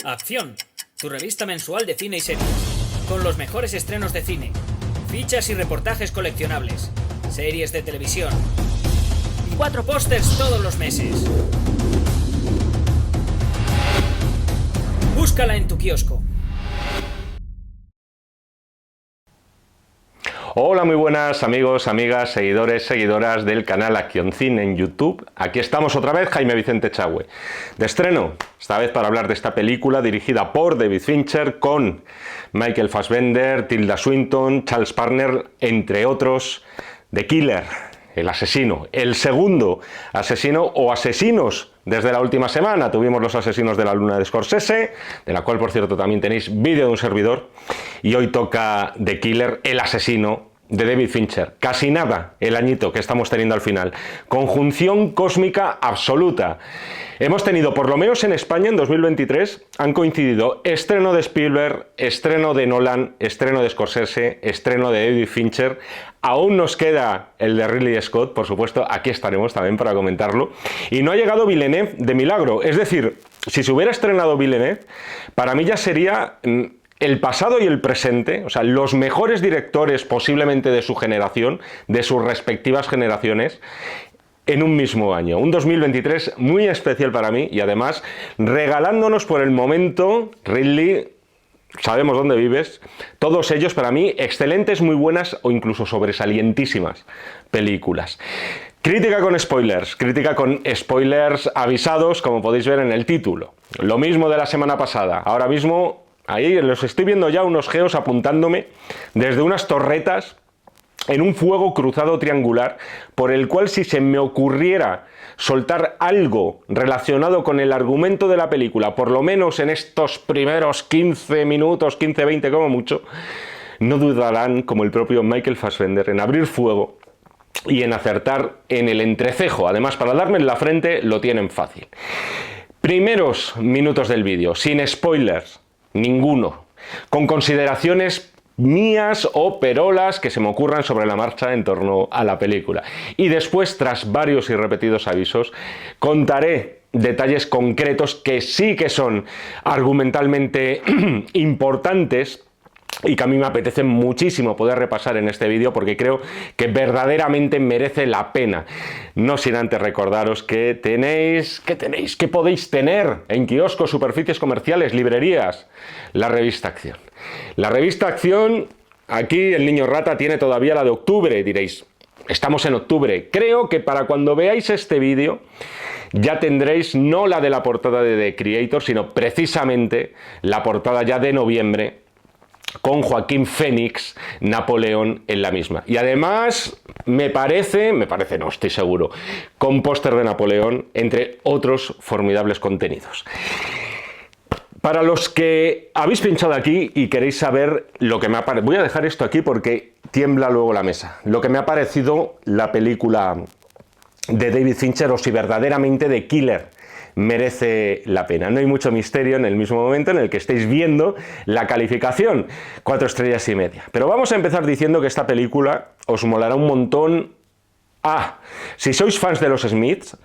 Acción, tu revista mensual de cine y series, con los mejores estrenos de cine, fichas y reportajes coleccionables, series de televisión y 4 pósters todos los meses. Búscala en tu kiosco. Hola, muy buenas amigos, amigas, seguidores, seguidoras del canal Accioncine en YouTube. Aquí estamos otra vez, Jaime Vicente Echagüe. De estreno, esta vez para hablar de esta película dirigida por David Fincher con Michael Fassbender, Tilda Swinton, Charles Parner, entre otros, The Killer, el asesino, el segundo asesino o asesinos desde la última semana. Tuvimos Los asesinos de la luna de Scorsese, de la cual por cierto también tenéis vídeo de un servidor, y hoy toca The Killer, el asesino de David Fincher. Casi nada el añito que estamos teniendo al final. Conjunción cósmica absoluta. Hemos tenido, por lo menos en España, en 2023, han coincidido estreno de Spielberg, estreno de Nolan, estreno de Scorsese, estreno de David Fincher. Aún nos queda el de Ridley Scott, por supuesto, aquí estaremos también para comentarlo. Y no ha llegado Villeneuve de milagro. Es decir, si se hubiera estrenado Villeneuve, para mí ya sería el pasado y el presente, o sea, los mejores directores posiblemente de su generación, de sus respectivas generaciones, en un mismo año. Un 2023 muy especial para mí y además regalándonos por el momento, Ridley, sabemos dónde vives, todos ellos para mí excelentes, muy buenas o incluso sobresalientísimas películas. Crítica con spoilers avisados, como podéis ver en el título. Lo mismo de la semana pasada. Ahora mismo, ahí los estoy viendo ya unos geos apuntándome desde unas torretas en un fuego cruzado triangular, por el cual si se me ocurriera soltar algo relacionado con el argumento de la película, por lo menos en estos primeros 15 minutos, 15-20 como mucho, no dudarán, como el propio Michael Fassbender, en abrir fuego y en acertar en el entrecejo. Además, para darme en la frente lo tienen fácil. Primeros minutos del vídeo, sin spoilers, ninguno, con consideraciones mías o perolas que se me ocurran sobre la marcha en torno a la película. Y después, tras varios y repetidos avisos, contaré detalles concretos que sí que son argumentalmente importantes y que a mí me apetece muchísimo poder repasar en este vídeo porque creo que verdaderamente merece la pena. No sin antes recordaros que que podéis tener en kioscos, superficies comerciales, librerías, la revista Acción. La revista Acción, aquí el niño rata tiene todavía la de octubre, diréis. Estamos en octubre. Creo que para cuando veáis este vídeo ya tendréis no la de la portada de The Creator, sino precisamente la portada ya de noviembre, con Joaquín Phoenix, Napoleón en la misma. Y además, me parece, no estoy seguro, con póster de Napoleón, entre otros formidables contenidos. Para los que habéis pinchado aquí y queréis saber lo que me ha parecido, voy a dejar esto aquí porque tiembla luego la mesa, lo que me ha parecido la película de David Fincher, o si verdaderamente The Killer merece la pena. No hay mucho misterio en el mismo momento en el que estáis viendo la calificación, 4 estrellas y media. Pero vamos a empezar diciendo que esta película os molará un montón. A, si sois fans de los Smiths.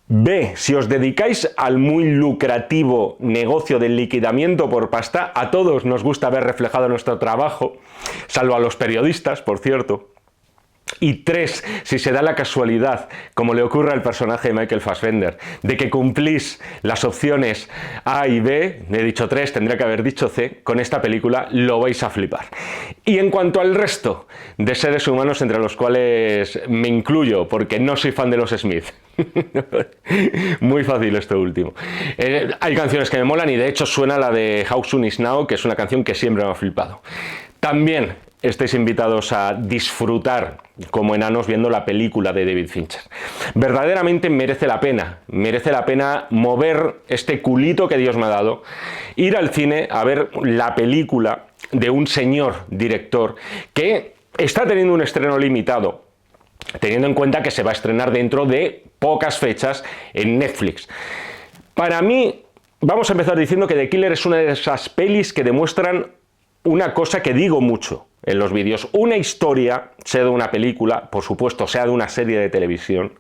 B, si os dedicáis al muy lucrativo negocio del liquidamiento por pasta. A todos nos gusta ver reflejado nuestro trabajo, salvo a los periodistas, por cierto. Y 3, si se da la casualidad, como le ocurre al personaje de Michael Fassbender, de que cumplís las opciones A y B, he dicho 3, tendría que haber dicho C, con esta película lo vais a flipar. Y en cuanto al resto de seres humanos, entre los cuales me incluyo, porque no soy fan de los Smith, muy fácil esto último, hay canciones que me molan y de hecho suena la de How Soon Is Now, que es una canción que siempre me ha flipado. También estáis invitados a disfrutar como enanos viendo la película de David Fincher. Verdaderamente merece la pena mover este culito que Dios me ha dado, ir al cine a ver la película de un señor director que está teniendo un estreno limitado, teniendo en cuenta que se va a estrenar dentro de pocas fechas en Netflix. Para mí, vamos a empezar diciendo que The Killer es una de esas pelis que demuestran una cosa que digo mucho en los vídeos. Una historia, sea de una película, por supuesto, sea de una serie de televisión,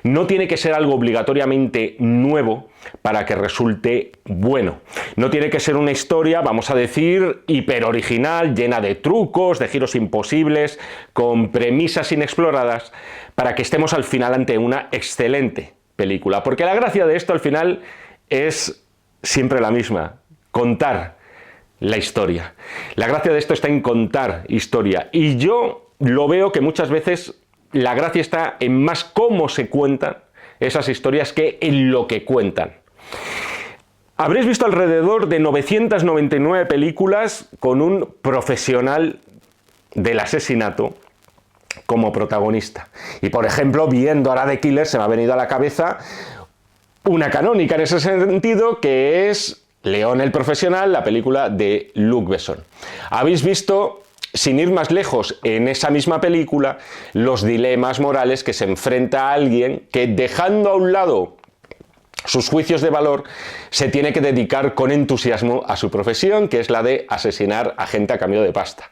no tiene que ser algo obligatoriamente nuevo para que resulte bueno. No tiene que ser una historia, vamos a decir, hiper original, llena de trucos, de giros imposibles, con premisas inexploradas, para que estemos al final ante una excelente película. Porque la gracia de esto al final es siempre la misma: contar la historia. La gracia de esto está en contar historia, y yo lo veo que muchas veces la gracia está en más cómo se cuentan esas historias que en lo que cuentan. Habréis visto alrededor de 999 películas con un profesional del asesinato como protagonista. Y por ejemplo, viendo ahora The Killer, se me ha venido a la cabeza una canónica en ese sentido, que es León el Profesional, la película de Luc Besson. Habéis visto, sin ir más lejos, en esa misma película, los dilemas morales que se enfrenta a alguien que, dejando a un lado sus juicios de valor, se tiene que dedicar con entusiasmo a su profesión, que es la de asesinar a gente a cambio de pasta.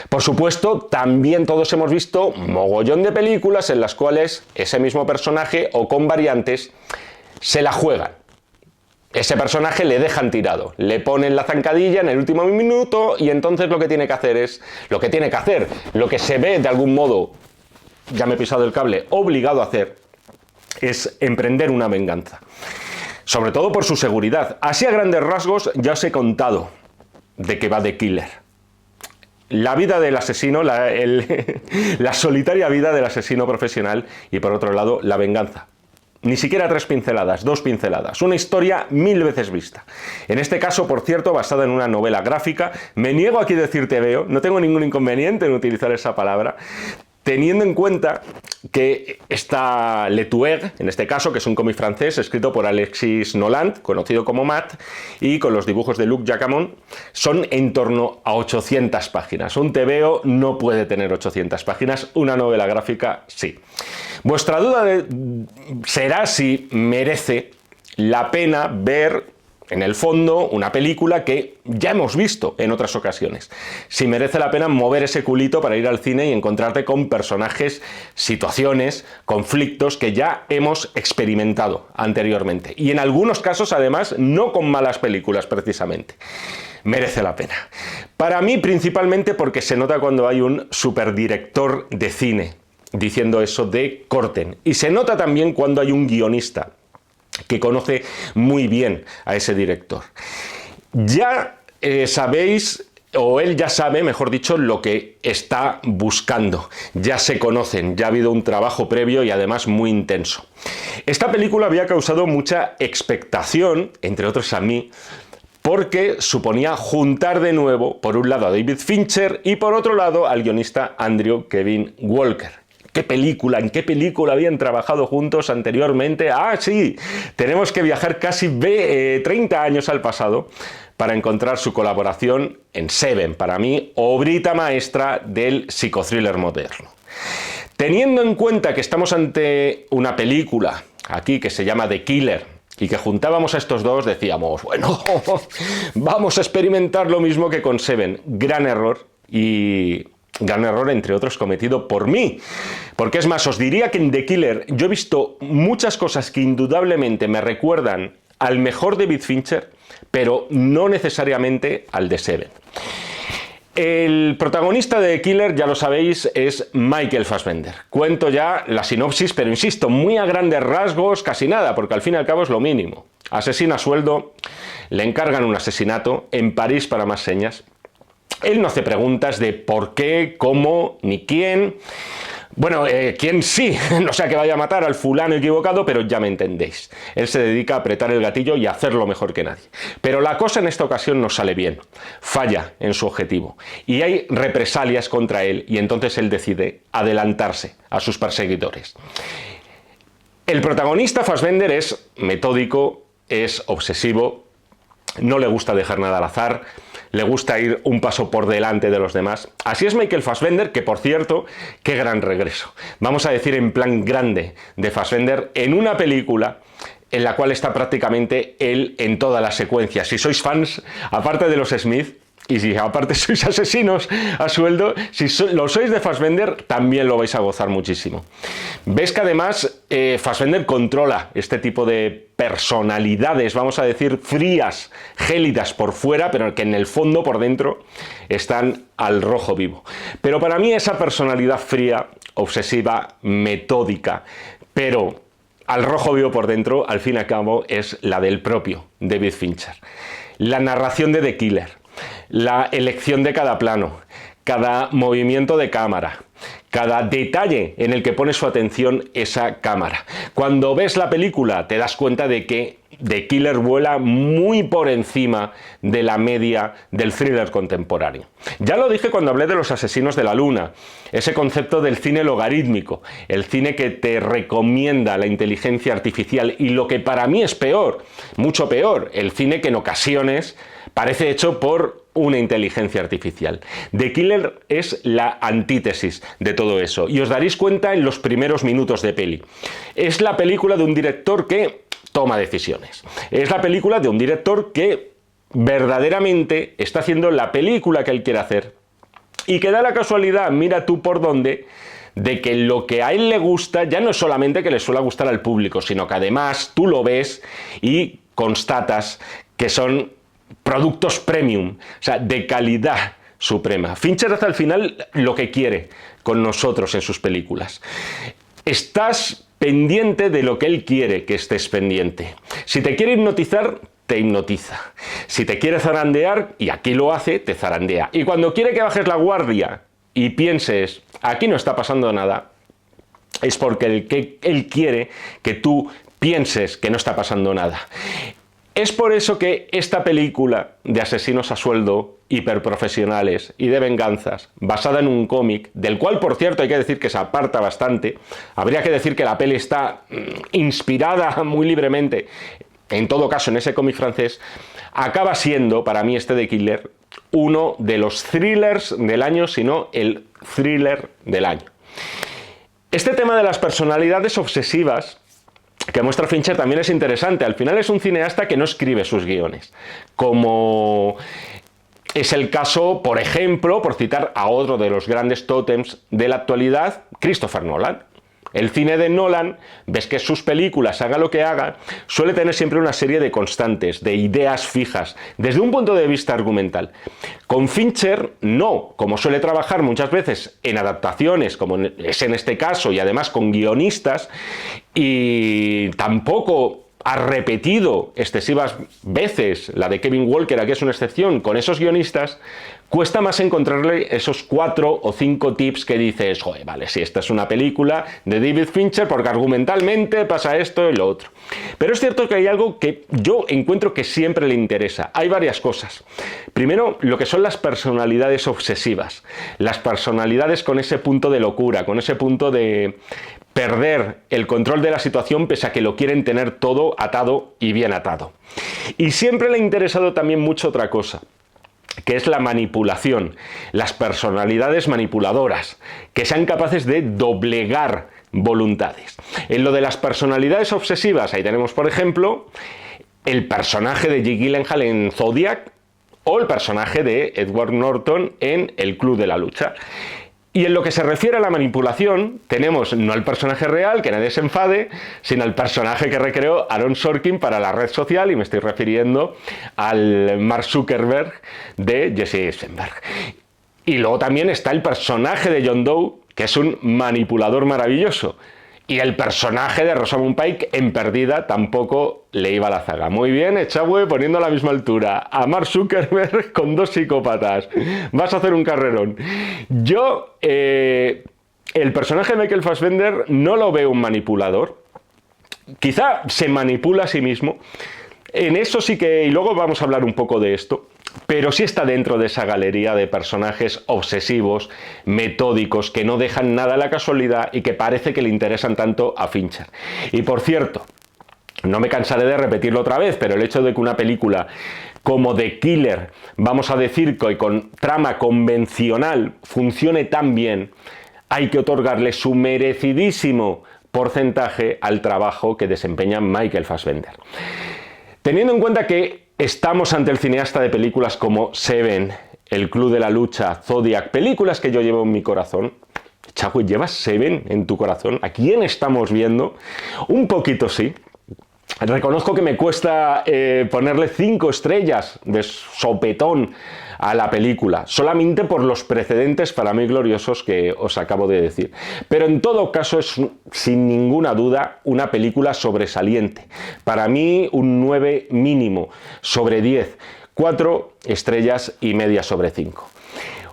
Por supuesto, también todos hemos visto mogollón de películas en las cuales ese mismo personaje, o con variantes, se la juegan. Ese personaje le dejan tirado, le ponen la zancadilla en el último minuto, y entonces lo que tiene que hacer es lo que se ve de algún modo, ya me he pisado el cable, obligado a hacer, es emprender una venganza. Sobre todo por su seguridad. Así a grandes rasgos ya os he contado de qué va The Killer. La vida del asesino, la solitaria vida del asesino profesional, y por otro lado la venganza. Ni siquiera 3 pinceladas, 2 pinceladas. Una historia 1000 veces vista. En este caso, por cierto, basada en una novela gráfica. Me niego aquí a decir TVO, no tengo ningún inconveniente en utilizar esa palabra, teniendo en cuenta que está Le Tueg, en este caso, que es un cómic francés escrito por Alexis Noland, conocido como Matt, y con los dibujos de Luc Jacamon, son en torno a 800 páginas. Un TVO no puede tener 800 páginas, una novela gráfica sí. Vuestra duda será si merece la pena ver, en el fondo, una película que ya hemos visto en otras ocasiones. Si merece la pena mover ese culito para ir al cine y encontrarte con personajes, situaciones, conflictos que ya hemos experimentado anteriormente. Y en algunos casos, además, no con malas películas precisamente. Merece la pena. Para mí, principalmente porque se nota cuando hay un superdirector de cine diciendo eso de corten. Y se nota también cuando hay un guionista que conoce muy bien a ese director. Ya sabéis, o él ya sabe, mejor dicho, lo que está buscando. Ya se conocen, ya ha habido un trabajo previo y además muy intenso. Esta película había causado mucha expectación, entre otros a mí, porque suponía juntar de nuevo, por un lado, a David Fincher y por otro lado al guionista Andrew Kevin Walker. ¿Qué película? ¿En qué película habían trabajado juntos anteriormente? Ah, sí, tenemos que viajar casi 30 años al pasado para encontrar su colaboración en Seven, para mí, obrita maestra del psicothriller moderno. Teniendo en cuenta que estamos ante una película aquí que se llama The Killer y que juntábamos a estos dos, decíamos, bueno, vamos a experimentar lo mismo que con Seven. Gran error, y gran error, entre otros, cometido por mí. Porque es más, os diría que en The Killer yo he visto muchas cosas que indudablemente me recuerdan al mejor David Fincher, pero no necesariamente al de Seven. El protagonista de The Killer, ya lo sabéis, es Michael Fassbender. Cuento ya la sinopsis, pero insisto, muy a grandes rasgos, casi nada, porque al fin y al cabo es lo mínimo. Asesina a sueldo, le encargan un asesinato en París para más señas. Él no hace preguntas de por qué, cómo, ni quién. Bueno, quién sí, no sea que vaya a matar al fulano equivocado, pero ya me entendéis. Él se dedica a apretar el gatillo y a hacerlo mejor que nadie. Pero la cosa en esta ocasión no sale bien. Falla en su objetivo. Y hay represalias contra él, y entonces él decide adelantarse a sus perseguidores. El protagonista, Fassbender, es metódico, es obsesivo, no le gusta dejar nada al azar, le gusta ir un paso por delante de los demás. Así es Michael Fassbender, que por cierto, qué gran regreso. Vamos a decir en plan grande de Fassbender en una película en la cual está prácticamente él en todas las secuencias. Si sois fans, aparte de los Smith, Y si aparte sois asesinos a sueldo, si lo sois de Fassbender, también lo vais a gozar muchísimo. Ves que además Fassbender controla este tipo de personalidades, vamos a decir, frías, gélidas por fuera, pero que en el fondo, por dentro, están al rojo vivo. Pero para mí esa personalidad fría, obsesiva, metódica, pero al rojo vivo por dentro, al fin y al cabo, es la del propio David Fincher. La narración de The Killer, la elección de cada plano, cada movimiento de cámara, cada detalle en el que pone su atención esa cámara. Cuando ves la película te das cuenta de que The Killer vuela muy por encima de la media del thriller contemporáneo. Ya lo dije cuando hablé de Los asesinos de la luna, ese concepto del cine logarítmico, el cine que te recomienda la inteligencia artificial y lo que para mí es peor, mucho peor, el cine que en ocasiones parece hecho por una inteligencia artificial. The Killer es la antítesis de todo eso y os daréis cuenta en los primeros minutos de peli. Es la película de un director que toma decisiones. Es la película de un director que verdaderamente está haciendo la película que él quiere hacer y que da la casualidad, mira tú por dónde, de que lo que a él le gusta ya no es solamente que le suele gustar al público, sino que además tú lo ves y constatas que son productos premium, o sea, de calidad suprema. Fincher hace al final lo que quiere con nosotros en sus películas. Estás pendiente de lo que él quiere que estés pendiente. Si te quiere hipnotizar, te hipnotiza. Si te quiere zarandear, y aquí lo hace, te zarandea. Y cuando quiere que bajes la guardia y pienses, aquí no está pasando nada, es porque él quiere que tú pienses que no está pasando nada. Es por eso que esta película de asesinos a sueldo, hiperprofesionales y de venganzas, basada en un cómic, del cual, por cierto, hay que decir que se aparta bastante, habría que decir que la peli está inspirada muy libremente, en todo caso, en ese cómic francés, acaba siendo, para mí, The Killer, uno de los thrillers del año, si no el thriller del año. Este tema de las personalidades obsesivas que muestra Fincher también es interesante. Al final es un cineasta que no escribe sus guiones, como es el caso, por ejemplo, por citar a otro de los grandes tótems de la actualidad, Christopher Nolan. El cine de Nolan, ves que sus películas, haga lo que haga, suele tener siempre una serie de constantes, de ideas fijas, desde un punto de vista argumental. Con Fincher, no, como suele trabajar muchas veces en adaptaciones, como es en este caso, y además con guionistas, y tampoco ha repetido excesivas veces la de Kevin Walker, aquí es una excepción, con esos guionistas, cuesta más encontrarle esos 4 o 5 tips que dices, joder, vale, sí, esta es una película de David Fincher porque argumentalmente pasa esto y lo otro. Pero es cierto que hay algo que yo encuentro que siempre le interesa. Hay varias cosas. Primero, lo que son las personalidades obsesivas. Las personalidades con ese punto de locura, con ese punto de perder el control de la situación pese a que lo quieren tener todo atado y bien atado. Y siempre le ha interesado también mucho otra cosa, que es la manipulación, las personalidades manipuladoras, que sean capaces de doblegar voluntades. En lo de las personalidades obsesivas, ahí tenemos, por ejemplo, el personaje de Jake Gyllenhaal en Zodiac o el personaje de Edward Norton en El Club de la Lucha. Y en lo que se refiere a la manipulación, tenemos no al personaje real, que nadie se enfade, sino al personaje que recreó Aaron Sorkin para la red social, y me estoy refiriendo al Mark Zuckerberg de Jesse Eisenberg. Y luego también está el personaje de John Doe, que es un manipulador maravilloso. Y el personaje de Rosamund Pike en Perdida tampoco le iba a la zaga. Muy bien, Echagüe poniendo a la misma altura a Mark Zuckerberg con 2 psicópatas. Vas a hacer un carrerón. Yo, el personaje de Michael Fassbender no lo veo un manipulador. Quizá se manipula a sí mismo. En eso sí que, y luego vamos a hablar un poco de esto, pero sí está dentro de esa galería de personajes obsesivos, metódicos, que no dejan nada a la casualidad y que parece que le interesan tanto a Fincher. Y por cierto, no me cansaré de repetirlo otra vez, pero el hecho de que una película como The Killer, vamos a decir que con trama convencional, funcione tan bien, hay que otorgarle su merecidísimo porcentaje al trabajo que desempeña Michael Fassbender. Teniendo en cuenta que estamos ante el cineasta de películas como Seven, El Club de la Lucha, Zodiac, películas que yo llevo en mi corazón. Chagüe, ¿llevas Seven en tu corazón? ¿A quién estamos viendo? Un poquito sí. Reconozco que me cuesta ponerle 5 estrellas de sopetón a la película, solamente por los precedentes para mí gloriosos que os acabo de decir. Pero en todo caso es, sin ninguna duda, una película sobresaliente. Para mí un 9 mínimo sobre 10, 4 estrellas y media sobre 5.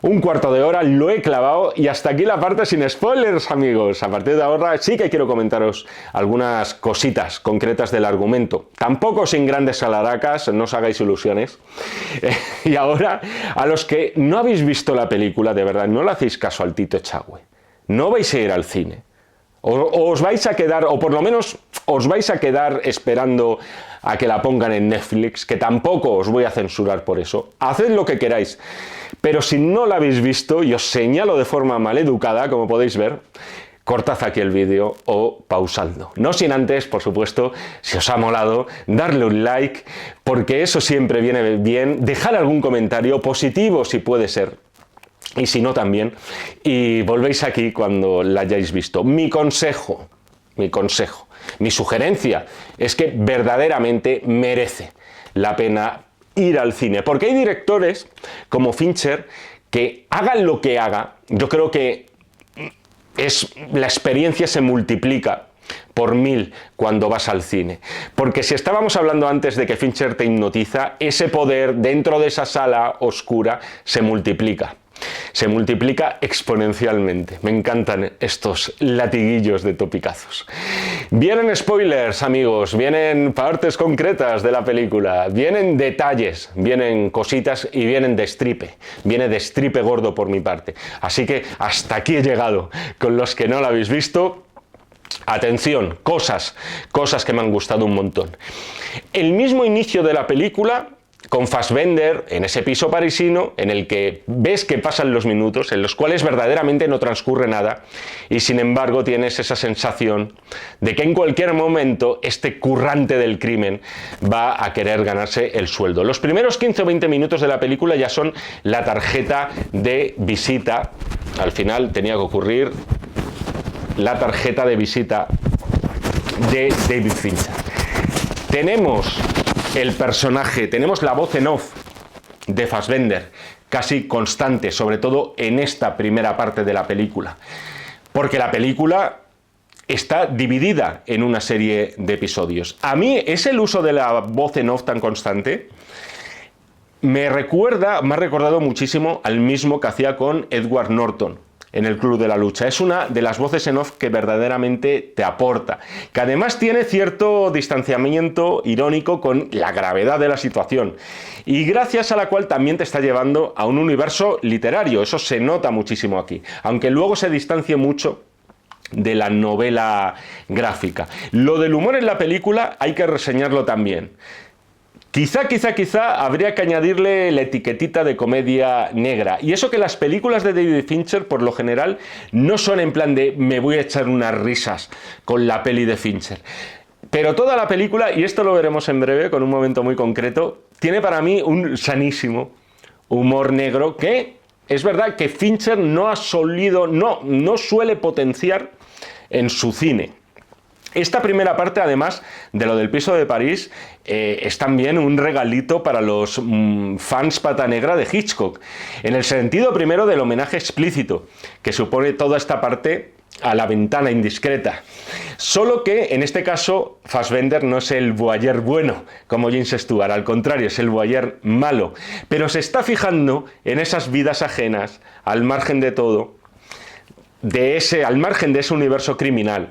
Un cuarto de hora lo he clavado y hasta aquí la parte sin spoilers, amigos. A partir de ahora sí que quiero comentaros algunas cositas concretas del argumento. Tampoco sin grandes alaracas, no os hagáis ilusiones. Y ahora, a los que no habéis visto la película, de verdad, no le hacéis caso al Tito Echagüe. No vais a ir al cine. O os vais a quedar, o por lo menos os vais a quedar esperando a que la pongan en Netflix, que tampoco os voy a censurar por eso. Haced lo que queráis. Pero si no la habéis visto, y os señalo de forma maleducada, como podéis ver, cortad aquí el vídeo o pausadlo. No sin antes, por supuesto, si os ha molado, darle un like, porque eso siempre viene bien. Dejar algún comentario positivo si puede ser. Y si no también, y volvéis aquí cuando la hayáis visto. Mi consejo, mi sugerencia es que verdaderamente merece la pena ir al cine, porque hay directores como Fincher que hagan lo que haga, yo creo que la experiencia se multiplica por 1000 cuando vas al cine. Porque si estábamos hablando antes de que Fincher te hipnotiza, ese poder dentro de esa sala oscura se multiplica. Se multiplica exponencialmente. Me encantan estos latiguillos de topicazos. Vienen spoilers, amigos, vienen partes concretas de la película, vienen detalles, vienen cositas y vienen destripe. Viene destripe gordo por mi parte. Así que hasta aquí he llegado. Con los que no lo habéis visto, atención, cosas que me han gustado un montón. El mismo inicio de la película, con Fassbender en ese piso parisino en el que ves que pasan los minutos, en los cuales verdaderamente no transcurre nada, y sin embargo tienes esa sensación de que en cualquier momento este currante del crimen va a querer ganarse el sueldo. Los primeros 15 o 20 minutos de la película ya son la tarjeta de visita. Al final tenía que ocurrir la tarjeta de visita de David Fincher. Tenemos el personaje, tenemos la voz en off de Fassbender, casi constante, sobre todo en esta primera parte de la película, porque la película está dividida en una serie de episodios. A mí es el uso de la voz en off tan constante, me ha recordado muchísimo al mismo que hacía con Edward Norton en el Club de la Lucha. Es una de las voces en off que verdaderamente te aporta, que además tiene cierto distanciamiento irónico con la gravedad de la situación y gracias a la cual también te está llevando a un universo literario. Eso se nota muchísimo aquí, aunque luego se distancie mucho de la novela gráfica. Lo del humor en la película hay que reseñarlo también. Quizá habría que añadirle la etiquetita de comedia negra. Y eso que las películas de David Fincher, por lo general, no son en plan de me voy a echar unas risas con la peli de Fincher. Pero toda la película, y esto lo veremos en breve con un momento muy concreto, tiene para mí un sanísimo humor negro que es verdad que Fincher no suele potenciar en su cine. Esta primera parte, además de lo del piso de París, es también un regalito para los fans pata negra de Hitchcock, en el sentido primero del homenaje explícito que supone toda esta parte a la ventana indiscreta. Solo que en este caso Fassbender no es el voyeur bueno como James Stewart, al contrario, es el voyeur malo, pero se está fijando en esas vidas ajenas al margen de todo, al margen de ese universo criminal,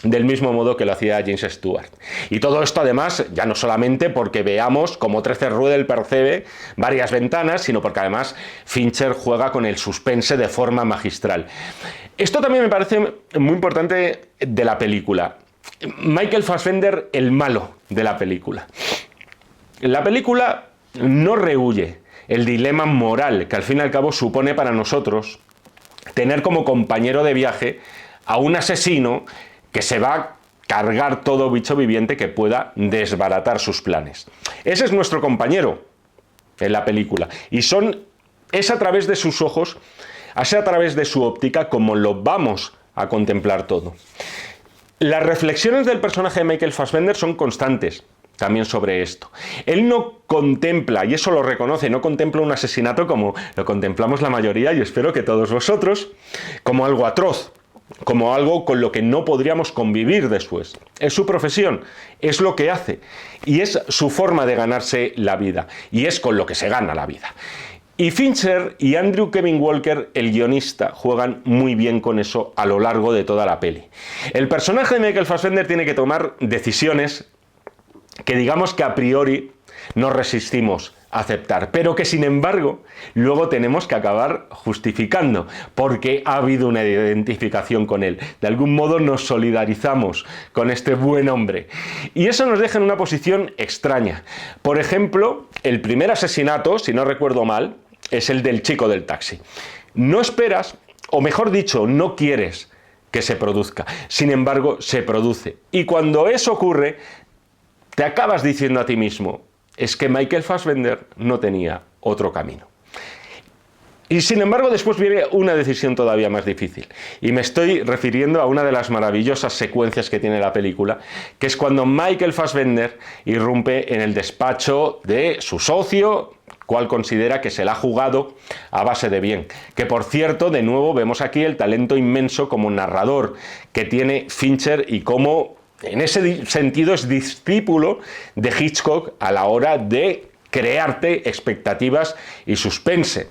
del mismo modo que lo hacía James Stewart. Y todo esto además, ya no solamente porque veamos como 13 Rudel percibe varias ventanas, sino porque además Fincher juega con el suspense de forma magistral. Esto también me parece muy importante de la película. Michael Fassbender, el malo de la película. La película no rehúye el dilema moral que al fin y al cabo supone para nosotros tener como compañero de viaje a un asesino que se va a cargar todo bicho viviente que pueda desbaratar sus planes. Ese es nuestro compañero en la película. Y son Es a través de sus ojos, es a través de su óptica como lo vamos a contemplar todo. Las reflexiones del personaje de Michael Fassbender son constantes también sobre esto. Él no contempla, y eso lo reconoce, no contempla un asesinato como lo contemplamos la mayoría, y espero que todos vosotros, como algo atroz, como algo con lo que no podríamos convivir después. Es su profesión, es lo que hace, y es su forma de ganarse la vida, y es con lo que se gana la vida. Y Fincher y Andrew Kevin Walker, el guionista, juegan muy bien con eso a lo largo de toda la peli. El personaje de Michael Fassbender tiene que tomar decisiones que digamos que a priori nos resistimos a aceptar, pero que sin embargo luego tenemos que acabar justificando, porque ha habido una identificación con él. De algún modo nos solidarizamos con este buen hombre. Y eso nos deja en una posición extraña. Por ejemplo, el primer asesinato, si no recuerdo mal, es el del chico del taxi. No esperas, o mejor dicho, no quieres que se produzca. Sin embargo, se produce. Y cuando eso ocurre, te acabas diciendo a ti mismo, es que Michael Fassbender no tenía otro camino. Y sin embargo, después viene una decisión todavía más difícil. Y me estoy refiriendo a una de las maravillosas secuencias que tiene la película, que es cuando Michael Fassbender irrumpe en el despacho de su socio, cual considera que se la ha jugado a base de bien. Que por cierto, de nuevo vemos aquí el talento inmenso como narrador que tiene Fincher y cómo en ese sentido es discípulo de Hitchcock a la hora de crearte expectativas y suspense.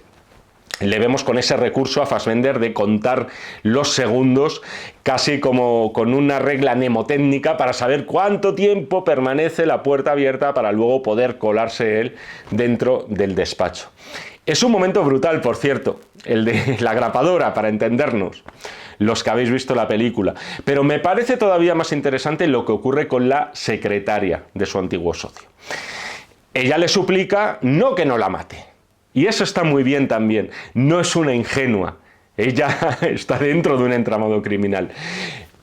Le vemos con ese recurso a Fassbender de contar los segundos casi como con una regla mnemotécnica para saber cuánto tiempo permanece la puerta abierta para luego poder colarse él dentro del despacho. Es un momento brutal, por cierto, el de la grapadora, para entendernos, los que habéis visto la película. Pero me parece todavía más interesante lo que ocurre con la secretaria de su antiguo socio. Ella le suplica no que no la mate. Y eso está muy bien también. No es una ingenua. Ella está dentro de un entramado criminal.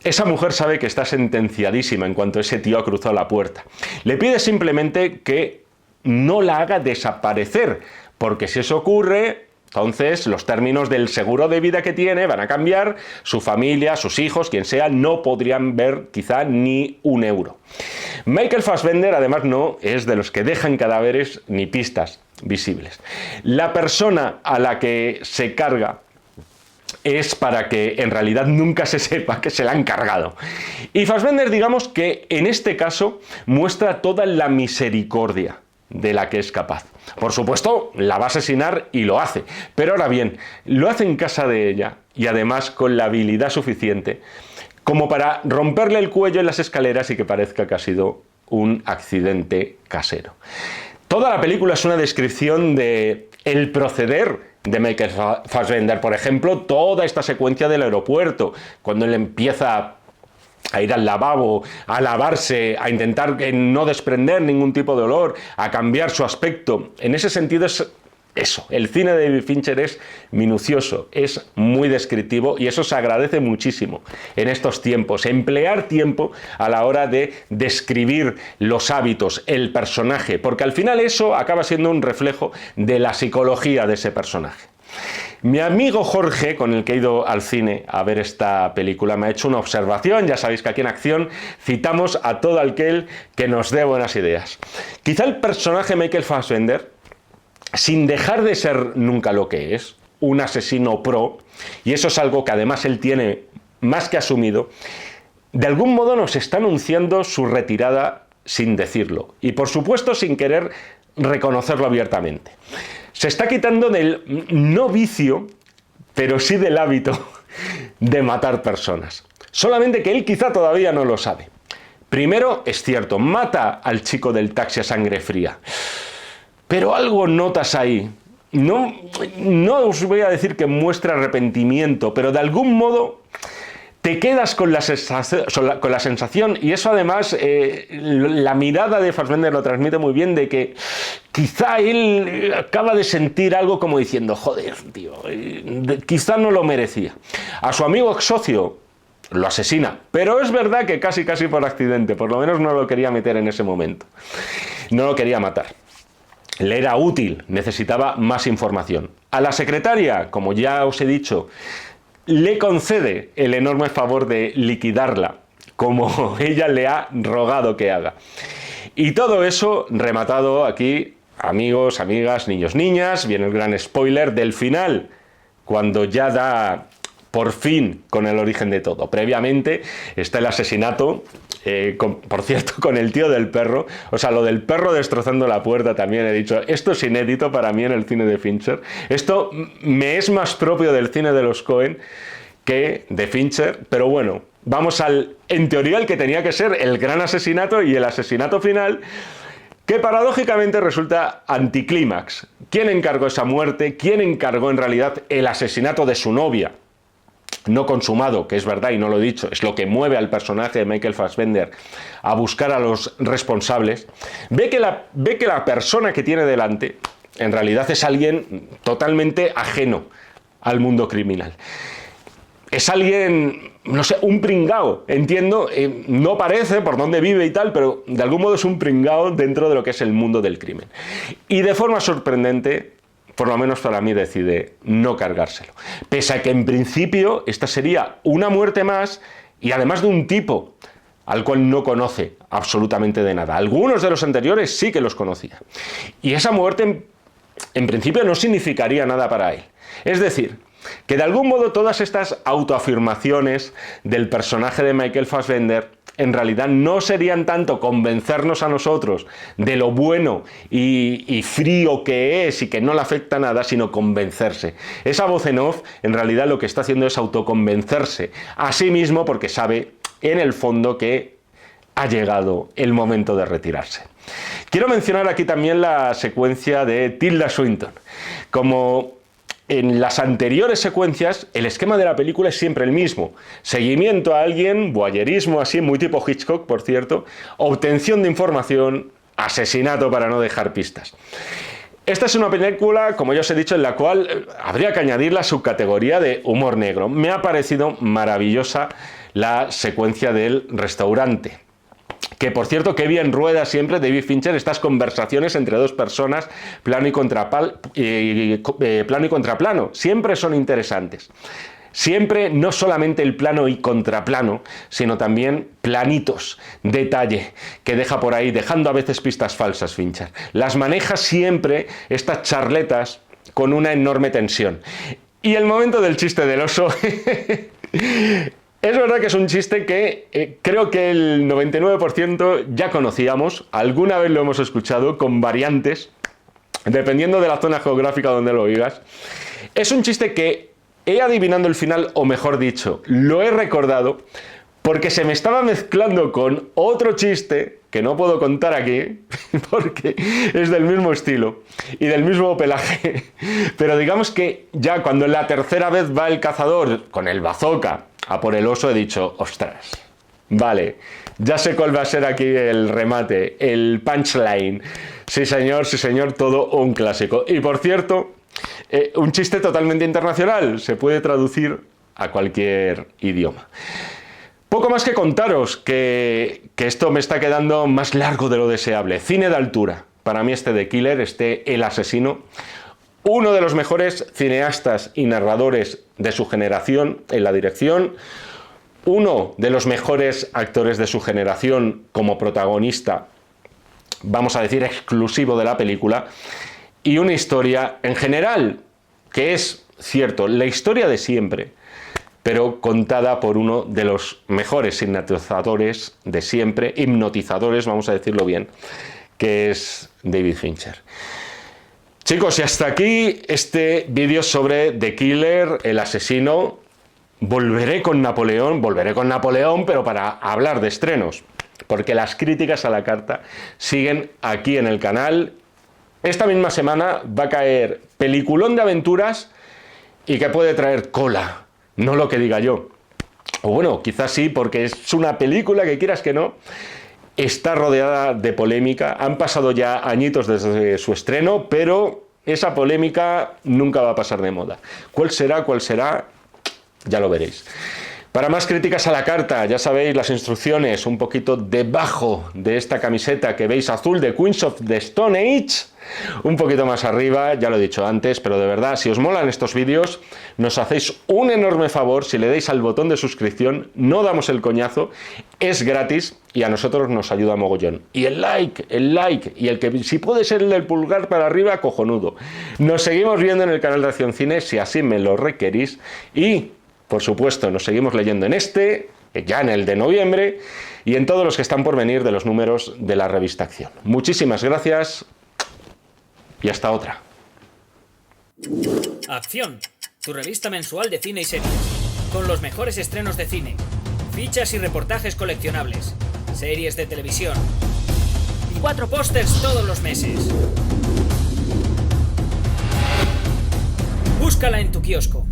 Esa mujer sabe que está sentenciadísima en cuanto ese tío ha cruzado la puerta. Le pide simplemente que no la haga desaparecer, porque si eso ocurre, entonces los términos del seguro de vida que tiene van a cambiar, su familia, sus hijos, quien sea, no podrían ver quizá ni un euro. Michael Fassbender además no es de los que dejan cadáveres ni pistas visibles. La persona a la que se carga es para que en realidad nunca se sepa que se la han cargado. Y Fassbender, digamos que en este caso muestra toda la misericordia de la que es capaz. Por supuesto, la va a asesinar y lo hace, pero ahora bien, lo hace en casa de ella y además con la habilidad suficiente como para romperle el cuello en las escaleras y que parezca que ha sido un accidente casero. Toda la película es una descripción de el proceder de Michael Fassbender. Por ejemplo, toda esta secuencia del aeropuerto, cuando él empieza a ir al lavabo, a lavarse, a intentar no desprender ningún tipo de olor, a cambiar su aspecto. En ese sentido es eso. El cine de David Fincher es minucioso, es muy descriptivo y eso se agradece muchísimo en estos tiempos. Emplear tiempo a la hora de describir los hábitos, el personaje, porque al final eso acaba siendo un reflejo de la psicología de ese personaje. Mi amigo Jorge, con el que he ido al cine a ver esta película, me ha hecho una observación. Ya sabéis que aquí en Acción citamos a todo aquel que nos dé buenas ideas. Quizá el personaje Michael Fassbender, sin dejar de ser nunca lo que es, un asesino pro, y eso es algo que además él tiene más que asumido, de algún modo nos está anunciando su retirada sin decirlo, y por supuesto sin querer reconocerlo abiertamente. Se está quitando del no vicio, pero sí del hábito de matar personas. Solamente que él quizá todavía no lo sabe. Primero, es cierto, mata al chico del taxi a sangre fría. Pero algo notas ahí. No os voy a decir que muestra arrepentimiento, pero de algún modo te quedas con la sensación, y eso además la mirada de Fassbender lo transmite muy bien, de que quizá él acaba de sentir algo como diciendo, joder, tío, quizá no lo merecía. A su amigo ex socio lo asesina, pero es verdad que casi por accidente, por lo menos no lo quería meter en ese momento, no lo quería matar. le era útil, necesitaba más información. A la secretaria, como ya os he dicho, le concede el enorme favor de liquidarla, como ella le ha rogado que haga. Y todo eso rematado aquí, amigos, amigas, niños, niñas, viene el gran spoiler del final, cuando ya da por fin con el origen de todo. Previamente está el asesinato, por cierto, con el tío del perro. O sea, lo del perro destrozando la puerta también he dicho, esto es inédito para mí en el cine de Fincher. Esto me es más propio del cine de los Coen que de Fincher, pero bueno, vamos al, en teoría, el que tenía que ser el gran asesinato y el asesinato final, que paradójicamente resulta anticlímax. ¿Quién encargó esa muerte? ¿Quién encargó en realidad el asesinato de su novia? No consumado, que es verdad y no lo he dicho, es lo que mueve al personaje de Michael Fassbender a buscar a los responsables. Ve que la persona que tiene delante en realidad es alguien totalmente ajeno al mundo criminal. Es alguien, no sé, un pringao, entiendo, no parece por dónde vive y tal, pero de algún modo es un pringao dentro de lo que es el mundo del crimen. Y de forma sorprendente, por lo menos para mí, decide no cargárselo. Pese a que en principio esta sería una muerte más y además de un tipo al cual no conoce absolutamente de nada. Algunos de los anteriores sí que los conocía. Y esa muerte en principio no significaría nada para él. Es decir, que de algún modo todas estas autoafirmaciones del personaje de Michael Fassbender en realidad no serían tanto convencernos a nosotros de lo bueno y frío que es y que no le afecta nada, sino convencerse. Esa voz en off en realidad lo que está haciendo es autoconvencerse a sí mismo porque sabe en el fondo que ha llegado el momento de retirarse. Quiero mencionar aquí también la secuencia de Tilda Swinton. Como en las anteriores secuencias, el esquema de la película es siempre el mismo. Seguimiento a alguien, voyerismo así, muy tipo Hitchcock, por cierto, obtención de información, asesinato para no dejar pistas. Esta es una película, como ya os he dicho, en la cual habría que añadir la subcategoría de humor negro. Me ha parecido maravillosa la secuencia del restaurante. Que, por cierto, que bien rueda siempre David Fincher estas conversaciones entre dos personas, plano y contraplano. Siempre son interesantes. Siempre, no solamente el plano y contraplano, sino también planitos, detalle, que deja por ahí, dejando a veces pistas falsas Fincher. Las maneja siempre, estas charletas, con una enorme tensión. Y el momento del chiste del oso... Es verdad que es un chiste que creo que el 99% ya conocíamos, alguna vez lo hemos escuchado, con variantes, dependiendo de la zona geográfica donde lo oigas. Es un chiste que he adivinado el final, o mejor dicho, lo he recordado, porque se me estaba mezclando con otro chiste, que no puedo contar aquí, porque es del mismo estilo y del mismo pelaje. Pero digamos que ya cuando en la tercera vez va el cazador con el bazooka a por el oso, he dicho, ostras, vale, ya sé cuál va a ser aquí el remate, el punchline. Sí señor, todo un clásico. Y por cierto, un chiste totalmente internacional, se puede traducir a cualquier idioma. Poco más que contaros, que esto me está quedando más largo de lo deseable. Cine de altura. Para mí este The Killer, El asesino, uno de los mejores cineastas y narradores de su generación en la dirección, uno de los mejores actores de su generación como protagonista, vamos a decir, exclusivo de la película, y una historia en general, que es cierto, la historia de siempre, pero contada por uno de los mejores hipnotizadores de siempre, vamos a decirlo bien, que es David Fincher. Chicos, y hasta aquí este vídeo sobre The Killer, el asesino. Volveré con Napoleón, pero para hablar de estrenos, porque las críticas a la carta siguen aquí en el canal. Esta misma semana va a caer peliculón de aventuras y que puede traer cola, no lo que diga yo. O bueno, quizás sí, porque es una película que quieras que no, está rodeada de polémica. Han pasado ya añitos desde su estreno, pero esa polémica nunca va a pasar de moda. ¿Cuál será? Ya lo veréis. Para más críticas a la carta, ya sabéis las instrucciones un poquito debajo de esta camiseta que veis azul de Queens of the Stone Age. un poquito más arriba, ya lo he dicho antes, pero de verdad, si os molan estos vídeos, nos hacéis un enorme favor si le dais al botón de suscripción, no damos el coñazo, es gratis y a nosotros nos ayuda mogollón. Y el like, y el que si puede ser el del pulgar para arriba, cojonudo. Nos seguimos viendo en el canal de Acción Cine, si así me lo requerís, y, por supuesto, nos seguimos leyendo en este, ya en el de noviembre, y en todos los que están por venir de los números de la revista Acción. Muchísimas gracias y hasta otra. Acción, tu revista mensual de cine y series, con los mejores estrenos de cine, fichas y reportajes coleccionables, series de televisión y 4 pósters todos los meses. Búscala en tu kiosco.